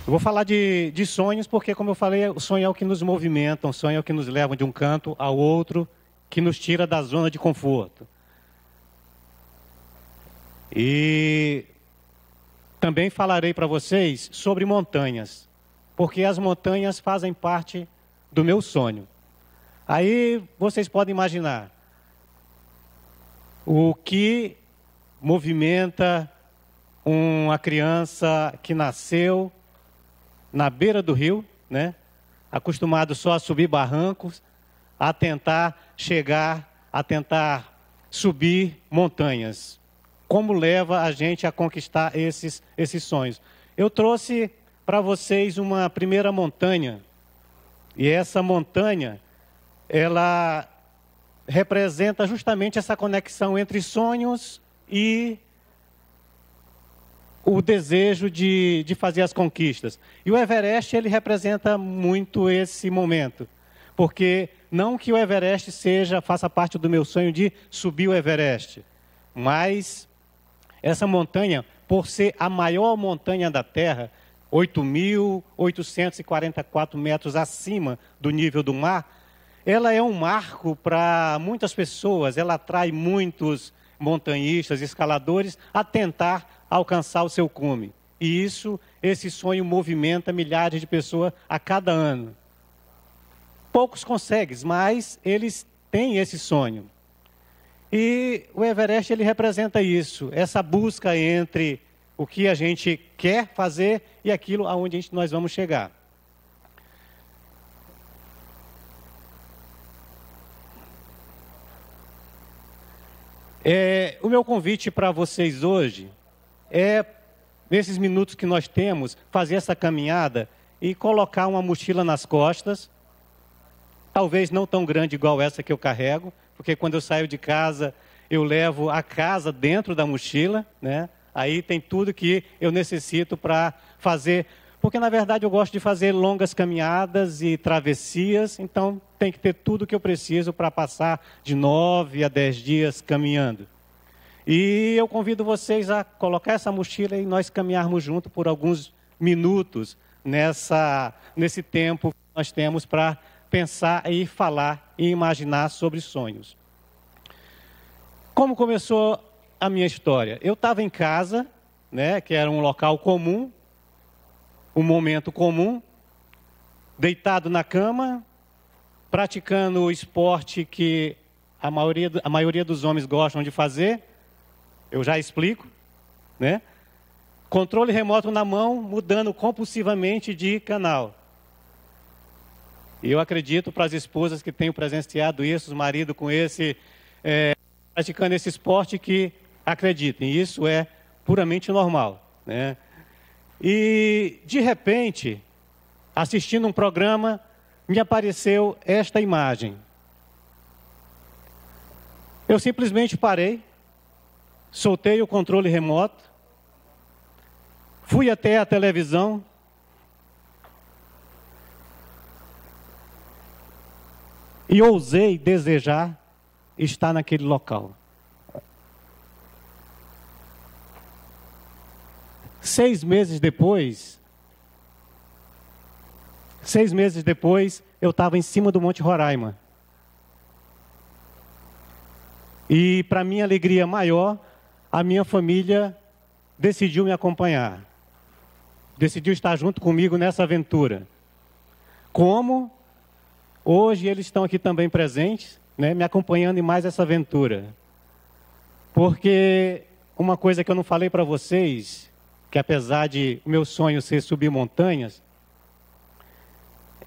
Eu vou falar de sonhos porque, como eu falei, o sonho é o que nos movimenta, o sonho é o que nos leva de um canto ao outro, que nos tira da zona de conforto. E também falarei para vocês sobre montanhas, porque as montanhas fazem parte do meu sonho. Aí vocês podem imaginar o que movimenta uma criança que nasceu na beira do rio, né? Acostumado só a subir barrancos, a tentar chegar, a tentar subir montanhas. Como leva a gente a conquistar esses sonhos? Eu trouxe para vocês uma primeira montanha, e essa montanha, ela representa justamente essa conexão entre sonhos e o desejo de fazer as conquistas. E o Everest, ele representa muito esse momento. Porque não que o Everest faça parte do meu sonho de subir o Everest, mas essa montanha, por ser a maior montanha da Terra, 8.844 metros acima do nível do mar, ela é um marco para muitas pessoas, ela atrai muitos montanhistas, escaladores, a tentar alcançar o seu cume. E esse sonho movimenta milhares de pessoas a cada ano. Poucos conseguem, mas eles têm esse sonho. E o Everest, ele representa isso, essa busca entre o que a gente quer fazer e aquilo aonde nós vamos chegar. O meu convite para vocês hoje é, nesses minutos que nós temos, fazer essa caminhada e colocar uma mochila nas costas, talvez não tão grande igual essa que eu carrego, porque quando eu saio de casa, eu levo a casa dentro da mochila, né? Aí tem tudo que eu necessito para fazer, porque na verdade eu gosto de fazer longas caminhadas e travessias, então tem que ter tudo que eu preciso para passar de 9 a 10 dias caminhando. E eu convido vocês a colocar essa mochila e nós caminharmos junto por alguns minutos nesse tempo que nós temos para pensar e falar e imaginar sobre sonhos. Como começou a minha história? Eu estava em casa, né, que era um local comum, um momento comum, deitado na cama, praticando o esporte que a maioria dos homens gostam de fazer. Eu já explico, né? Controle remoto na mão, mudando compulsivamente de canal. E eu acredito para as esposas que tenham presenciado isso, os maridos com praticando esse esporte, que acreditem, isso é puramente normal, né? E, de repente, assistindo um programa, me apareceu esta imagem. Eu simplesmente parei, soltei o controle remoto, fui até a televisão, e ousei desejar estar naquele local. 6 meses depois, eu estava em cima do Monte Roraima. E, para minha alegria maior, a minha família decidiu me acompanhar. Decidiu estar junto comigo nessa aventura. Como hoje eles estão aqui também presentes, né, me acompanhando em mais essa aventura. Porque uma coisa que eu não falei para vocês, que apesar de meu sonho ser subir montanhas,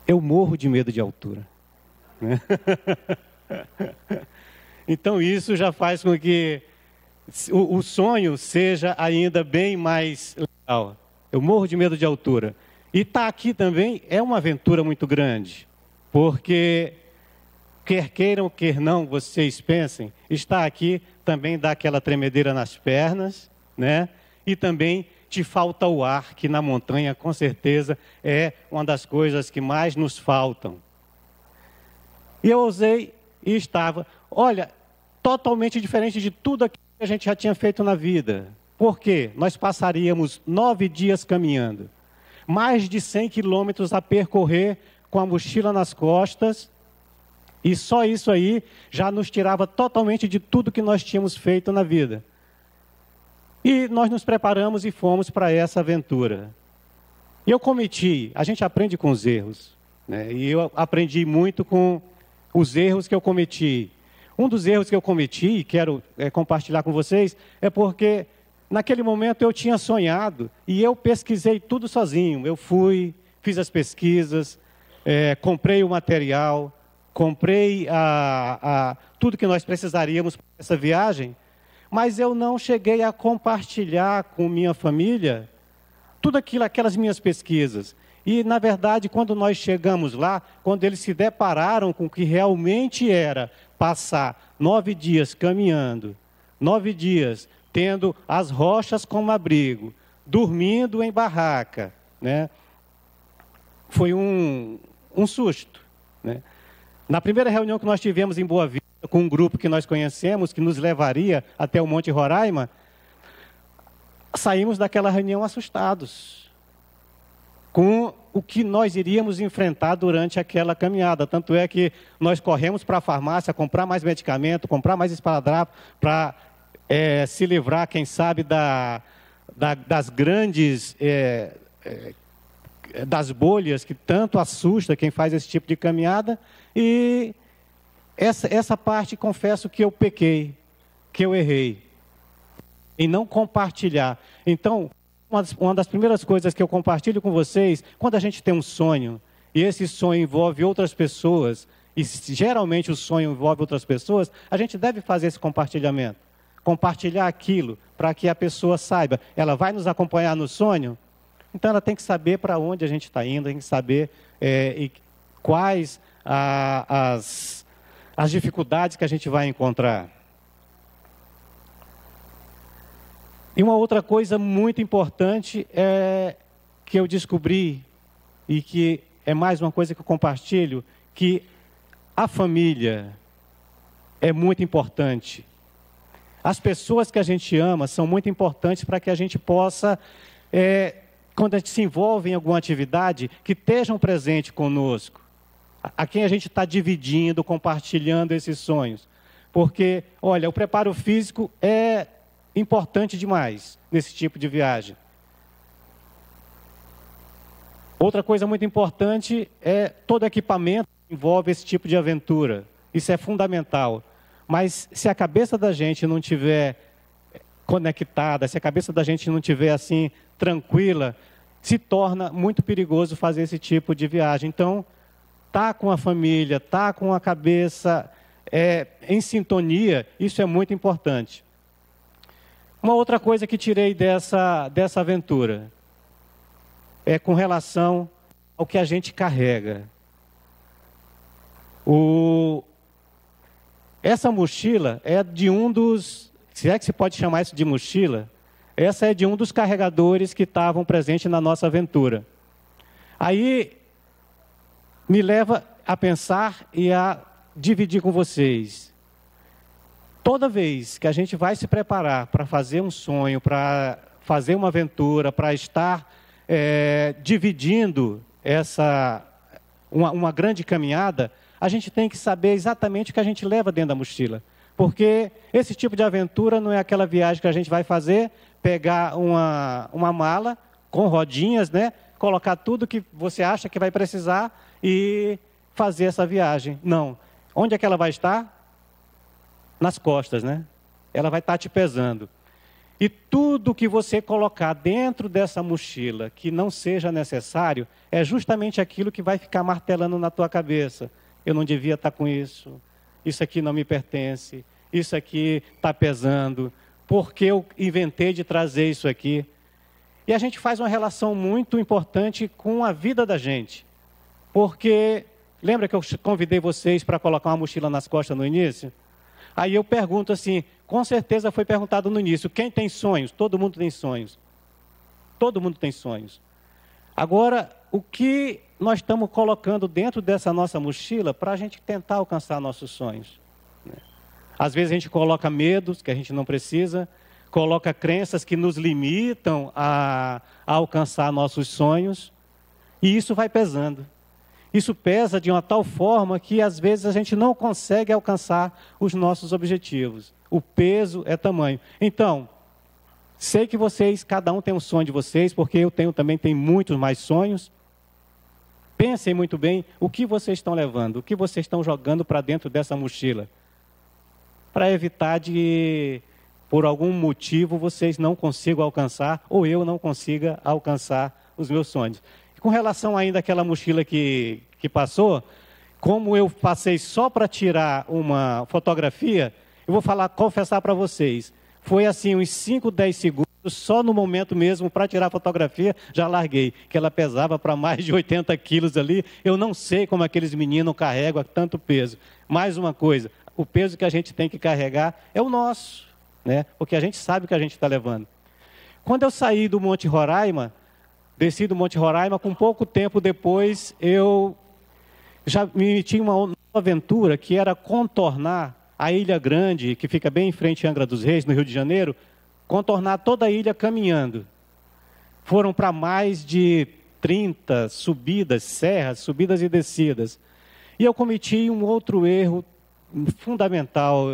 eu morro de medo de altura, né? Então isso já faz com que o sonho seja ainda bem mais legal. Eu morro de medo de altura. E estar aqui também é uma aventura muito grande, porque quer queiram, quer não, vocês pensem, estar aqui também dá aquela tremedeira nas pernas, né? E também te falta o ar, que na montanha, com certeza, é uma das coisas que mais nos faltam. E eu ousei e estava, olha, totalmente diferente de tudo aquilo que a gente já tinha feito na vida. Por quê? Nós passaríamos 9 dias caminhando. mais de 100 quilômetros a percorrer com a mochila nas costas, e só isso aí já nos tirava totalmente de tudo que nós tínhamos feito na vida. E nós nos preparamos e fomos para essa aventura. E eu cometi, a gente aprende com os erros, né? E eu aprendi muito com os erros que eu cometi. Um dos erros que eu cometi, e quero compartilhar com vocês, é porque naquele momento eu tinha sonhado e eu pesquisei tudo sozinho. Eu fui, fiz as pesquisas, comprei o material, comprei tudo que nós precisaríamos para essa viagem, mas eu não cheguei a compartilhar com minha família tudo aquilo, aquelas minhas pesquisas. E, na verdade, quando nós chegamos lá, quando eles se depararam com o que realmente era passar 9 dias caminhando, 9 dias tendo as rochas como abrigo, dormindo em barraca, né? Foi um susto, né? Na primeira reunião que nós tivemos em Boa Vista, com um grupo que nós conhecemos, que nos levaria até o Monte Roraima, saímos daquela reunião assustados com o que nós iríamos enfrentar durante aquela caminhada. Tanto é que nós corremos para a farmácia comprar mais medicamento, comprar mais esparadrapo, para se livrar, quem sabe, das grandes, das bolhas que tanto assusta quem faz esse tipo de caminhada. E essa parte, confesso que eu pequei, que eu errei em não compartilhar. Então, uma das primeiras coisas que eu compartilho com vocês, quando a gente tem um sonho, e esse sonho envolve outras pessoas, e geralmente o sonho envolve outras pessoas, a gente deve fazer esse compartilhamento. Compartilhar aquilo, para que a pessoa saiba, ela vai nos acompanhar no sonho, então ela tem que saber para onde a gente está indo, tem que saber quais as dificuldades que a gente vai encontrar. E uma outra coisa muito importante que eu descobri, e que é mais uma coisa que eu compartilho, que a família é muito importante. As pessoas que a gente ama são muito importantes para que a gente possa, quando a gente se envolve em alguma atividade, que estejam presentes conosco, a quem a gente está dividindo, compartilhando esses sonhos. Porque, olha, o preparo físico é importante demais nesse tipo de viagem. Outra coisa muito importante é todo equipamento que envolve esse tipo de aventura. Isso é fundamental. Mas se a cabeça da gente não estiver conectada, se a cabeça da gente não estiver assim, tranquila, se torna muito perigoso fazer esse tipo de viagem. Então, tá com a família, tá com a cabeça em sintonia, isso é muito importante. Uma outra coisa que tirei dessa aventura é com relação ao que a gente carrega. Essa mochila é de um dos, se é que se pode chamar isso de mochila, essa é de um dos carregadores que estavam presentes na nossa aventura. Aí me leva a pensar e a dividir com vocês. Toda vez que a gente vai se preparar para fazer um sonho, para fazer uma aventura, para estar dividindo uma grande caminhada, a gente tem que saber exatamente o que a gente leva dentro da mochila. Porque esse tipo de aventura não é aquela viagem que a gente vai fazer, pegar uma mala com rodinhas, né? Colocar tudo que você acha que vai precisar e fazer essa viagem. Não. Onde é que ela vai estar? Nas costas, né? Ela vai estar te pesando. E tudo que você colocar dentro dessa mochila que não seja necessário, é justamente aquilo que vai ficar martelando na tua cabeça. Eu não devia estar com isso. Isso aqui não me pertence. Isso aqui está pesando. Por que eu inventei de trazer isso aqui? E a gente faz uma relação muito importante com a vida da gente. Porque, lembra que eu convidei vocês para colocar uma mochila nas costas no início? Aí eu pergunto assim, com certeza foi perguntado no início, quem tem sonhos? Todo mundo tem sonhos. Todo mundo tem sonhos. Agora, o que nós estamos colocando dentro dessa nossa mochila para a gente tentar alcançar nossos sonhos? Às vezes a gente coloca medos que a gente não precisa, coloca crenças que nos limitam a alcançar nossos sonhos, e isso vai pesando. Isso pesa de uma tal forma que às vezes a gente não consegue alcançar os nossos objetivos. O peso é tamanho. Então, sei que vocês, cada um tem um sonho de vocês, porque eu também tenho muitos mais sonhos. Pensem muito bem o que vocês estão levando, o que vocês estão jogando para dentro dessa mochila, para evitar de, por algum motivo, vocês não consigam alcançar, ou eu não consiga alcançar os meus sonhos. Com relação ainda àquela mochila que passou, como eu passei só para tirar uma fotografia, eu vou confessar para vocês, foi assim uns 5, 10 segundos, só no momento mesmo, para tirar a fotografia, já larguei, que ela pesava para mais de 80 quilos ali, eu não sei como aqueles meninos carregam tanto peso. Mais uma coisa, o peso que a gente tem que carregar é o nosso, né? Porque a gente sabe o que a gente está levando. Quando eu saí do Monte Roraima, desci do Monte Roraima, com pouco tempo depois, eu já me meti em uma nova aventura, que era contornar a Ilha Grande, que fica bem em frente à Angra dos Reis, no Rio de Janeiro, contornar toda a ilha caminhando. Foram para mais de 30 subidas, serras, subidas e descidas. E eu cometi um outro erro fundamental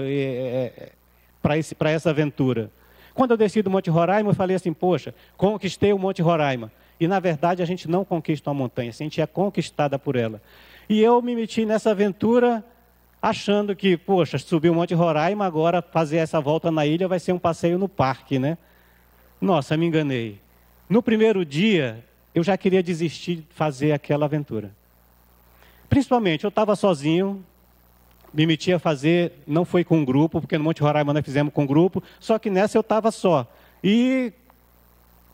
para essa aventura. Quando eu desci do Monte Roraima, eu falei assim, poxa, conquistei o Monte Roraima. E, na verdade, a gente não conquista uma montanha, a gente é conquistada por ela. E eu me meti nessa aventura achando que, poxa, subir o Monte Roraima, agora fazer essa volta na ilha vai ser um passeio no parque, né? Nossa, me enganei. No primeiro dia, eu já queria desistir de fazer aquela aventura. Principalmente, eu estava sozinho, me meti a fazer, não foi com um grupo, porque no Monte Roraima nós fizemos com um grupo, só que nessa eu estava só. E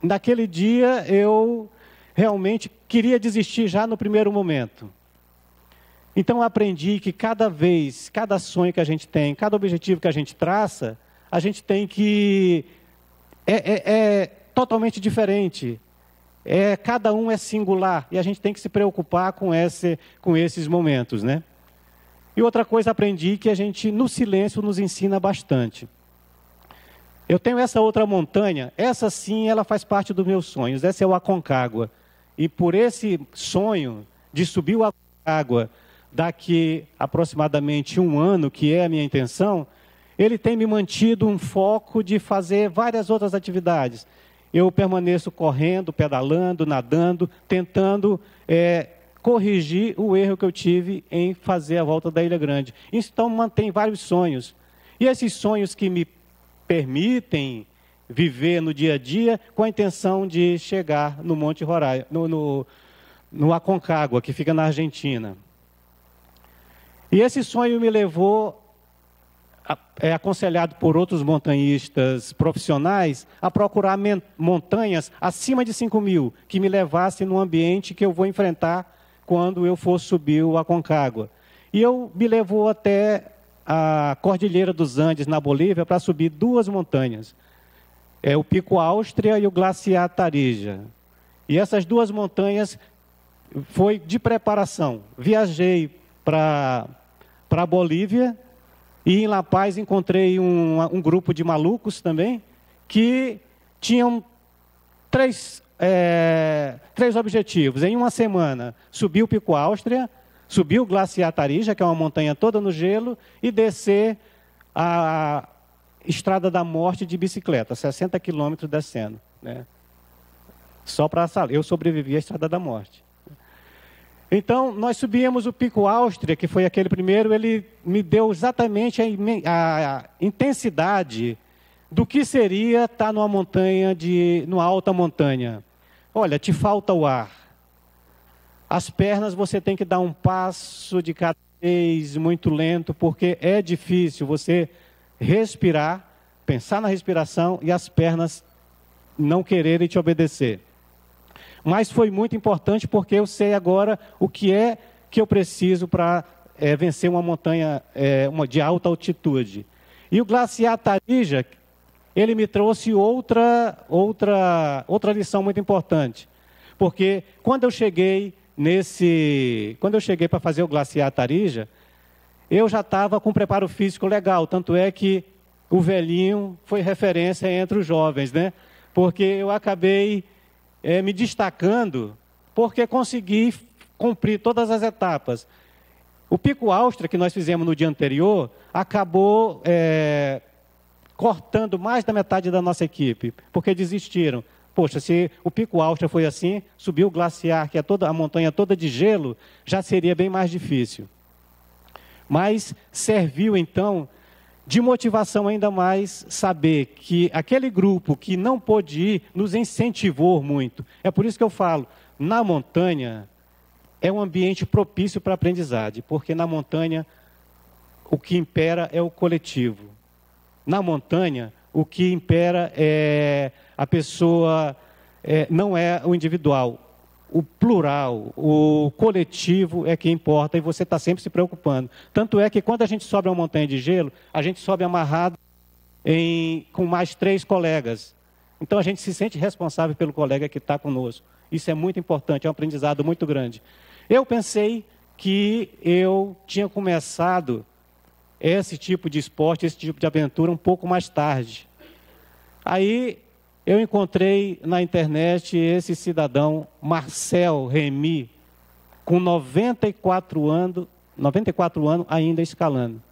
naquele dia eu realmente queria desistir já no primeiro momento. Então eu aprendi que cada vez, cada sonho que a gente tem, cada objetivo que a gente traça, a gente tem que... É totalmente diferente. Cada um é singular e a gente tem que se preocupar com esses momentos, né? E outra coisa aprendi que a gente, no silêncio, nos ensina bastante. Eu tenho essa outra montanha, essa sim, ela faz parte dos meus sonhos, essa é o Aconcagua. E por esse sonho de subir o Aconcagua, daqui aproximadamente 1 ano, que é a minha intenção, ele tem me mantido um foco de fazer várias outras atividades. Eu permaneço correndo, pedalando, nadando, tentando corrigir o erro que eu tive em fazer a volta da Ilha Grande. Então, mantém vários sonhos. E esses sonhos que me permitem viver no dia a dia com a intenção de chegar no Monte Roraima, no Aconcagua, que fica na Argentina. E esse sonho me levou, aconselhado por outros montanhistas profissionais, a procurar montanhas acima de 5.000, que me levassem no ambiente que eu vou enfrentar quando eu for subir o Aconcagua. E me levou até a Cordilheira dos Andes, na Bolívia, para subir 2 montanhas. O Pico Áustria e o Glaciar Tarija. E essas 2 montanhas foi de preparação. Viajei para a Bolívia e em La Paz encontrei um grupo de malucos também que tinham 3 objetivos. Em uma semana, subir o Pico Áustria, subir o Glaciar Tarija, que é uma montanha toda no gelo, e descer a Estrada da Morte de bicicleta, 60 quilômetros descendo, né? Só para eu sobrevivi à Estrada da Morte. Então, nós subíamos o Pico Áustria, que foi aquele primeiro, ele me deu exatamente a intensidade do que seria estar numa montanha, numa alta montanha. Olha, te falta o ar. As pernas você tem que dar um passo de cada vez muito lento, porque é difícil você respirar, pensar na respiração e as pernas não quererem te obedecer. Mas foi muito importante porque eu sei agora o que eu preciso para vencer uma montanha de alta altitude. E o Glaciar Tarija, ele me trouxe outra lição muito importante. Porque quando eu cheguei para fazer o Glaciar Tarija, eu já estava com preparo físico legal. Tanto é que o velhinho foi referência entre os jovens, né? Porque eu acabei me destacando porque consegui cumprir todas as etapas. O Pico Austra, que nós fizemos no dia anterior, acabou cortando mais da metade da nossa equipe, porque desistiram. Poxa, se o Pico Austra foi assim, subir o glaciar, que é a montanha toda de gelo, já seria bem mais difícil. Mas serviu, então, de motivação ainda mais saber que aquele grupo que não pôde ir nos incentivou muito. É por isso que eu falo, na montanha é um ambiente propício para a aprendizagem, porque na montanha o que impera é o coletivo. Na montanha, o que impera é a pessoa, não é o individual. O plural, o coletivo é que importa e você está sempre se preocupando. Tanto é que quando a gente sobe uma montanha de gelo, a gente sobe amarrado com mais 3 colegas. Então a gente se sente responsável pelo colega que está conosco. Isso é muito importante, é um aprendizado muito grande. Eu pensei que eu tinha começado esse tipo de esporte, esse tipo de aventura um pouco mais tarde. Aí eu encontrei na internet esse cidadão, Marcel Remy, com 94 anos ainda escalando.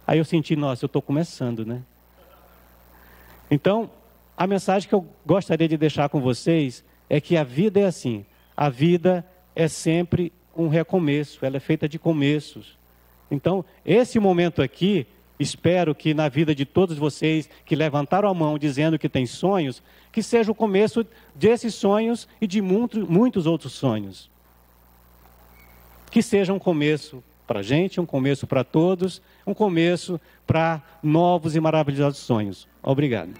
Aí eu senti, nossa, eu estou começando, né? Então, a mensagem que eu gostaria de deixar com vocês é que a vida é assim. A vida é sempre um recomeço, ela é feita de começos. Então, esse momento aqui, espero que na vida de todos vocês que levantaram a mão dizendo que tem sonhos, que seja o começo desses sonhos e de muitos outros sonhos. Que seja um começo para a gente, um começo para todos, um começo para novos e maravilhosos sonhos. Obrigado.